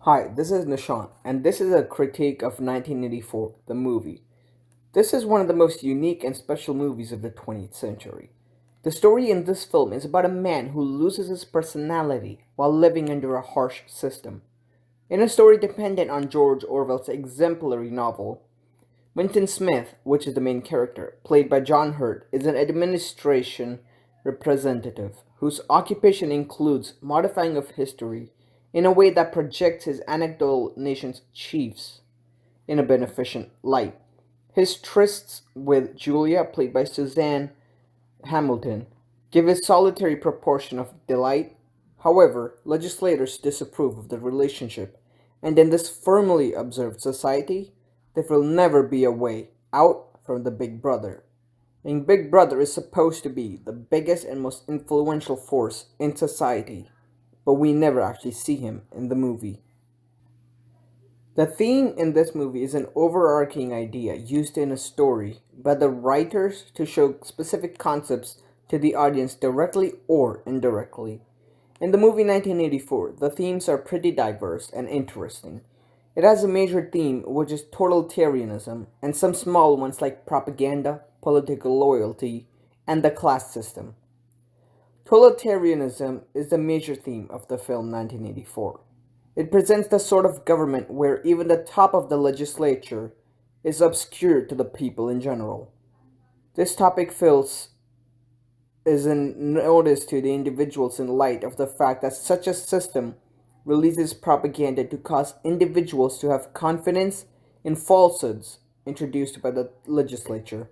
Hi, this is Nishant, and this is a critique of 1984, the movie. This is one of the most unique and special movies of the 20th century. The story in this film is about a man who loses his personality while living under a harsh system. In a story dependent on George Orwell's exemplary novel, Winston Smith, which is the main character, played by John Hurt, is an administration representative whose occupation includes modifying of history in a way that projects his anecdotal nation's chiefs in a beneficent light. His trysts with Julia, played by Suzanne Hamilton, give a solitary proportion of delight. However, legislators disapprove of the relationship, and in this firmly observed society, there will never be a way out from the Big Brother. And Big Brother is supposed to be the biggest and most influential force in society, but we never actually see him in the movie. The theme in this movie is an overarching idea used in a story by the writers to show specific concepts to the audience directly or indirectly. In the movie 1984, the themes are pretty diverse and interesting. It has a major theme, which is totalitarianism, and some small ones like propaganda, political loyalty, and the class system. Totalitarianism is the major theme of the film 1984. It presents the sort of government where even the top of the legislature is obscure to the people in general. This topic feels is in notice to the individuals in light of the fact that such a system releases propaganda to cause individuals to have confidence in falsehoods introduced by the legislature.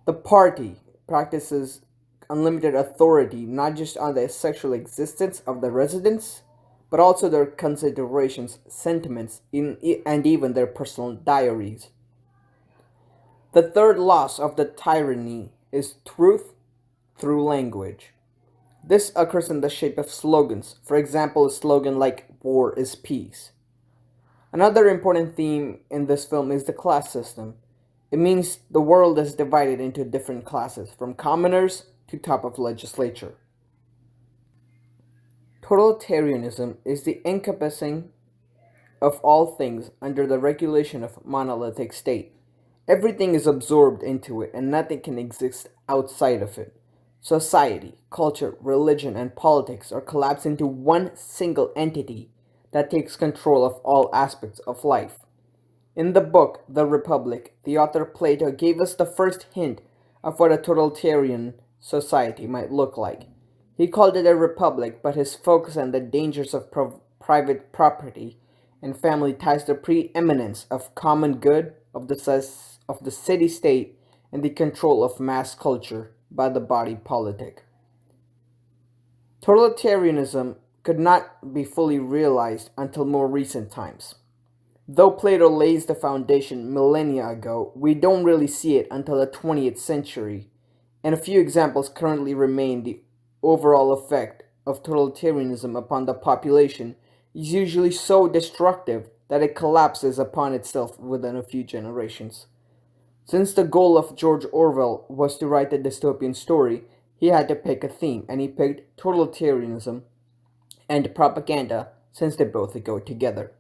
The party practices unlimited authority not just on the sexual existence of the residents, but also their considerations, sentiments, and even their personal diaries. The third loss of the tyranny is truth through language. This occurs in the shape of slogans, for example, a slogan like "War is peace." Another important theme in this film is the class system. It means the world is divided into different classes, from commoners to top of legislature. Totalitarianism is the encompassing of all things under the regulation of monolithic state. Everything is absorbed into it and nothing can exist outside of it. Society, culture, religion, and politics are collapsed into one single entity that takes control of all aspects of life. In the book, The Republic, the author Plato gave us the first hint of what a totalitarian society might look like. He called it a republic, but his focus on the dangers of private property and family ties the preeminence of common good, of the city state, and the control of mass culture by the body politic. Totalitarianism could not be fully realized until more recent times. Though Plato lays the foundation millennia ago, we don't really see it until the 20th century, and a few examples currently remain. The overall effect of totalitarianism upon the population is usually so destructive that it collapses upon itself within a few generations. Since the goal of George Orwell was to write a dystopian story, he had to pick a theme, and he picked totalitarianism and propaganda since they both go together.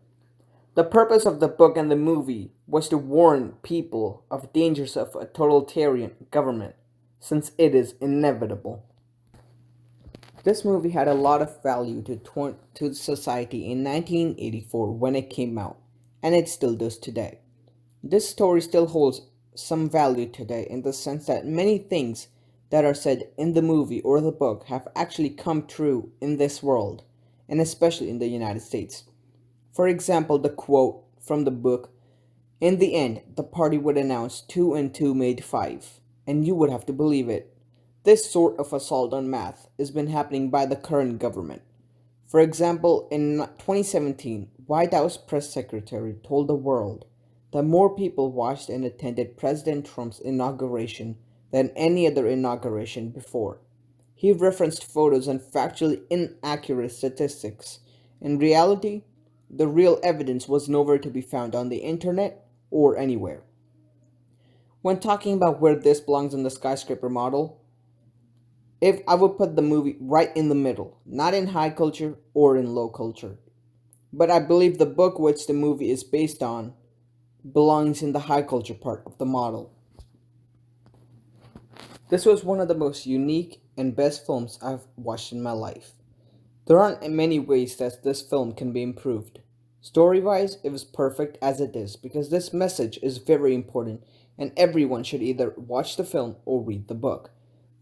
The purpose of the book and the movie was to warn people of dangers of a totalitarian government, since it is inevitable. This movie had a lot of value to society in 1984 when it came out, and it still does today. This story still holds some value today in the sense that many things that are said in the movie or the book have actually come true in this world, and especially in the United States. For example, the quote from the book: "In the end, the party would announce 2 and 2 made 5, and you would have to believe it." This sort of assault on math has been happening by the current government. For example, in 2017, White House press secretary told the world that more people watched and attended President Trump's inauguration than any other inauguration before. He referenced photos and factually inaccurate statistics. In reality, the real evidence was nowhere to be found on the internet or anywhere. When talking about where this belongs in the skyscraper model, if I would put the movie right in the middle, not in high culture or in low culture, but I believe the book which the movie is based on belongs in the high culture part of the model. This was one of the most unique and best films I've watched in my life. There aren't many ways that this film can be improved. Story wise, it was perfect as it is because this message is very important and everyone should either watch the film or read the book.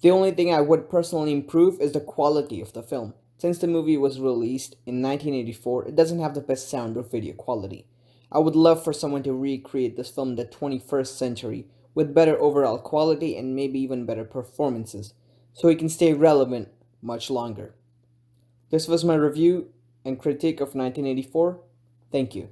The only thing I would personally improve is the quality of the film. Since the movie was released in 1984, it doesn't have the best sound or video quality. I would love for someone to recreate this film in the 21st century with better overall quality and maybe even better performances so it can stay relevant much longer. This was my review and critique of 1984. Thank you.